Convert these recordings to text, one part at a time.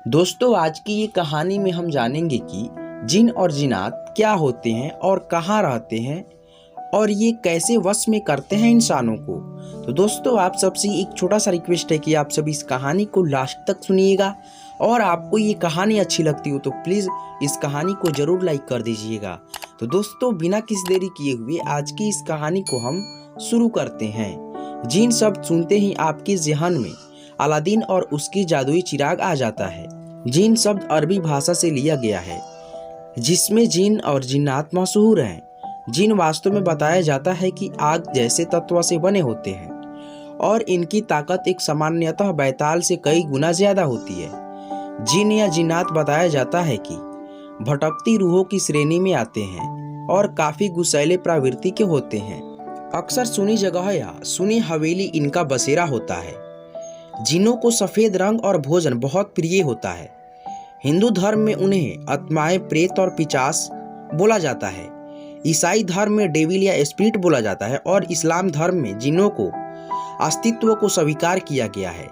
दोस्तों, आज की ये कहानी में हम जानेंगे कि जिन और जिन्नात क्या होते हैं और कहाँ रहते हैं और ये कैसे वश में करते हैं इंसानों को। तो दोस्तों, आप सबसे एक छोटा सा रिक्वेस्ट है कि आप सभी इस कहानी को लास्ट तक सुनिएगा और आपको ये कहानी अच्छी लगती हो तो प्लीज़ इस कहानी को ज़रूर लाइक कर दीजिएगा। तो दोस्तों, बिना किसी देरी किए हुए आज की इस कहानी को हम शुरू करते हैं। जिन शब्द सुनते ही आपके ज़हन में अलादीन और उसकी जादुई चिराग आ जाता है। जिन शब्द अरबी भाषा से लिया गया है जिसमें जिन और जिन्नात मशहूर हैं। जिन वास्तव में बताया जाता है कि आग जैसे तत्व से बने होते हैं और इनकी ताकत एक सामान्यतः बैताल से कई गुना ज्यादा होती है। जिन या जिन्नात बताया जाता है कि भटकती रूहों की श्रेणी में आते हैं और काफी गुस्सैले प्रवृत्ति के होते हैं। अक्सर सुनी जगह या सुनी हवेली इनका बसेरा होता है। जिनों को सफेद रंग और भोजन बहुत प्रिय होता है। हिंदू धर्म में उन्हें आत्माएं, प्रेत और पिशाच बोला जाता है। ईसाई धर्म में डेविल या स्पिरिट बोला जाता है और इस्लाम धर्म में जिनों को अस्तित्व को स्वीकार किया गया है।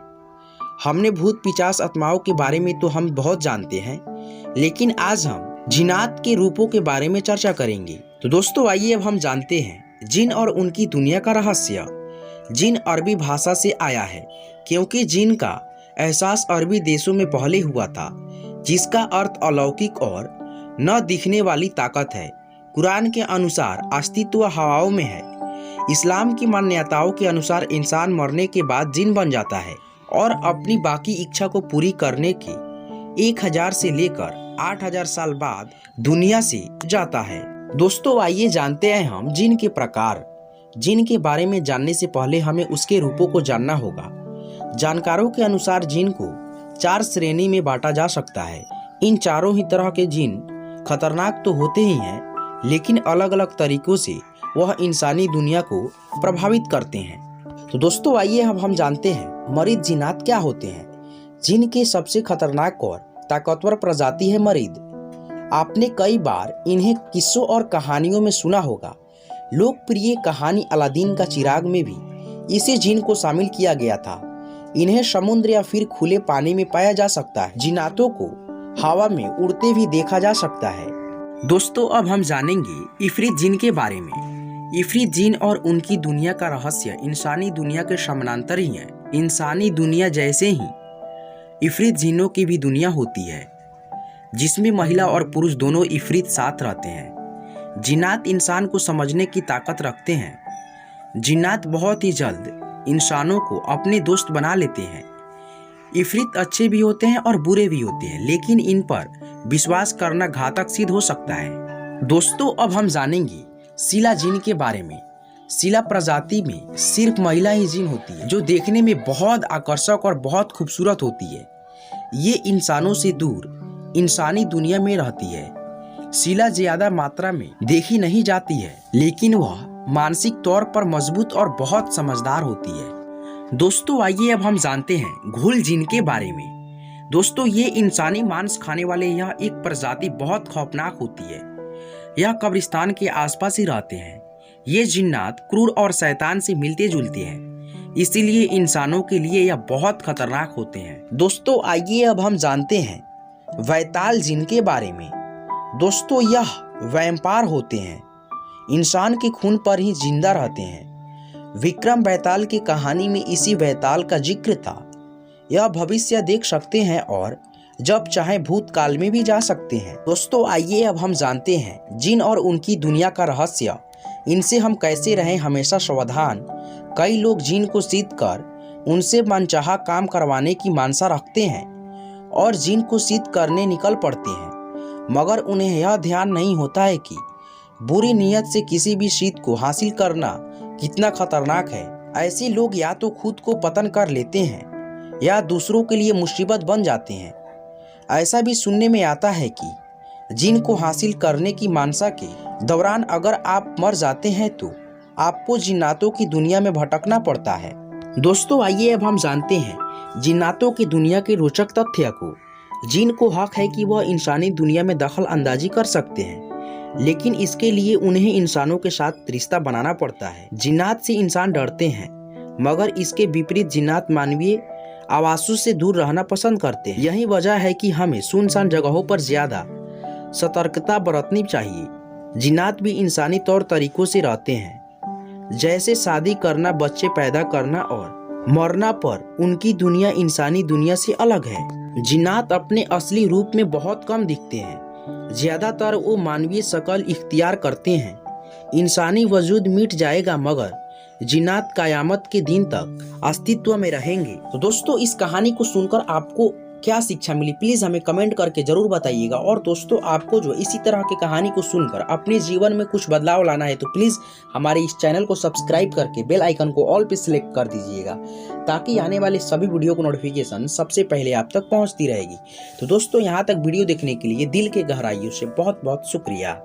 हमने भूत पिशाच आत्माओं के बारे में तो हम बहुत जानते हैं, लेकिन आज हम जिन्नात के रूपों के बारे में चर्चा करेंगे। तो दोस्तों, आइए अब हम जानते हैं जिन और उनकी दुनिया का रहस्य। जिन अरबी भाषा से आया है क्योंकि जिन का एहसास अरबी देशों में पहले हुआ था, जिसका अर्थ अलौकिक और न दिखने वाली ताकत है। कुरान के अनुसार अस्तित्व हवाओं में है। इस्लाम की मान्यताओं के अनुसार इंसान मरने के बाद जिन बन जाता है और अपनी बाकी इच्छा को पूरी करने के 1000 से लेकर 8000 साल बाद दुनिया से जाता है। दोस्तों, आइए जानते हैं हम जिन के प्रकार। जिन के बारे में जानने से पहले हमें उसके रूपों को जानना होगा। जानकारों के अनुसार जिन को 4 श्रेणी में बांटा जा सकता है। इन चारों ही तरह के जिन खतरनाक तो होते ही हैं, लेकिन अलग अलग तरीकों से वह इंसानी दुनिया को प्रभावित करते हैं। तो दोस्तों, आइए अब हम जानते हैं मरीद जिन्नात क्या होते हैं। जिन के सबसे खतरनाक और ताकतवर प्रजाति है मरीद। आपने कई बार इन्हें किस्सों और कहानियों में सुना होगा। लोकप्रिय कहानी अलादीन का चिराग में भी इसी जिन को शामिल किया गया था। इन्हें समुद्र या फिर खुले पानी में पाया जा सकता है। जिन्नातों को हवा में उड़ते भी देखा जा सकता है। दोस्तों, अब हम जानेंगे इफरीत जिन के बारे में। इफरीत जिन और उनकी दुनिया का रहस्य इंसानी दुनिया के समानांतर ही है। इंसानी दुनिया जैसे ही इफरीत जिनों की भी दुनिया होती है, जिसमें महिला और पुरुष दोनों इफरीत साथ रहते हैं। जिन्नात इंसान को समझने की ताकत रखते हैं। जिन्नात बहुत ही जल्द इंसानों को अपने दोस्त बना लेते हैं। इफरीत अच्छे भी होते हैं और बुरे भी होते हैं, लेकिन इन पर विश्वास करना घातक सिद्ध हो सकता है। दोस्तों, अब हम जानेंगे सीला जिन के बारे में। सीला प्रजाति में सिर्फ महिला ही जिन होती है, जो देखने में बहुत आकर्षक और बहुत खूबसूरत होती है। ये इंसानों से दूर इंसानी दुनिया में रहती है। सीला ज्यादा मात्रा में देखी नहीं जाती है, लेकिन वह मानसिक तौर पर मजबूत और बहुत समझदार होती है। दोस्तों, आइए अब हम जानते हैं घुल जिन के बारे में। दोस्तों, ये इंसानी मांस खाने वाले यह एक प्रजाति बहुत खौफनाक होती है। यह कब्रिस्तान के आसपास ही रहते हैं। ये जिन्नात क्रूर और शैतान से मिलते जुलते हैं, इसीलिए इंसानों के लिए यह बहुत खतरनाक होते हैं। दोस्तों, आइए अब हम जानते हैं बैताल जिन के बारे में। दोस्तों, यह वैम्पायर होते हैं। इंसान के खून पर ही जिंदा रहते हैं। विक्रम बैताल की कहानी में इसी बैताल का जिक्र था। यह भविष्य देख सकते हैं और जब चाहे भूतकाल में भी जा सकते हैं। दोस्तों, आइए अब हम जानते हैं जिन और उनकी दुनिया का रहस्य। इनसे हम कैसे रहें, हमेशा सावधान। कई लोग जिन को सिद्ध कर उनसे मनचाहा काम करवाने की मानसा रखते हैं और जिन को सिद्ध करने निकल पड़ते हैं, मगर उन्हें यह ध्यान नहीं होता है कि बुरी नीयत से किसी भी चीज को हासिल करना कितना खतरनाक है। ऐसे लोग या तो खुद को पतन कर लेते हैं या दूसरों के लिए मुसीबत बन जाते हैं। ऐसा भी सुनने में आता है कि जिन को हासिल करने की मानसा के दौरान अगर आप मर जाते हैं तो आपको जिन्नातों की दुनिया में भटकना पड़ता है। दोस्तों, आइए अब हम जानते हैं जिन्नातों की दुनिया के रोचक तथ्य को। जिन को हक है कि वह इंसानी दुनिया में दखल अंदाजी कर सकते हैं, लेकिन इसके लिए उन्हें इंसानों के साथ रिश्ता बनाना पड़ता है। जिन्नात से इंसान डरते हैं, मगर इसके विपरीत जिन्नात मानवीय आवासों से दूर रहना पसंद करते हैं। यही वजह है कि हमें सुनसान जगहों पर ज्यादा सतर्कता बरतनी चाहिए। जिन्नात भी इंसानी तौर तरीकों से रहते हैं, जैसे शादी करना, बच्चे पैदा करना और मरना, पर उनकी दुनिया इंसानी दुनिया से अलग है। जिन्नात अपने असली रूप में बहुत कम दिखते हैं, ज्यादातर वो मानवीय शक्ल इख्तियार करते हैं। इंसानी वजूद मिट जाएगा मगर जिन्नात कयामत के दिन तक अस्तित्व में रहेंगे। तो दोस्तों, इस कहानी को सुनकर आपको क्या शिक्षा मिली, प्लीज हमें कमेंट करके जरूर बताइएगा। और दोस्तों, आपको जो इसी तरह की कहानी को सुनकर अपने जीवन में कुछ बदलाव लाना है तो प्लीज हमारे इस चैनल को सब्सक्राइब करके बेल आइकन को ऑल पे सिलेक्ट कर दीजिएगा, ताकि आने वाले सभी वीडियो को नोटिफिकेशन सबसे पहले आप तक पहुंचती रहेगी। तो दोस्तों, यहाँ तक वीडियो देखने के लिए दिल के गहराइयों से बहुत बहुत शुक्रिया।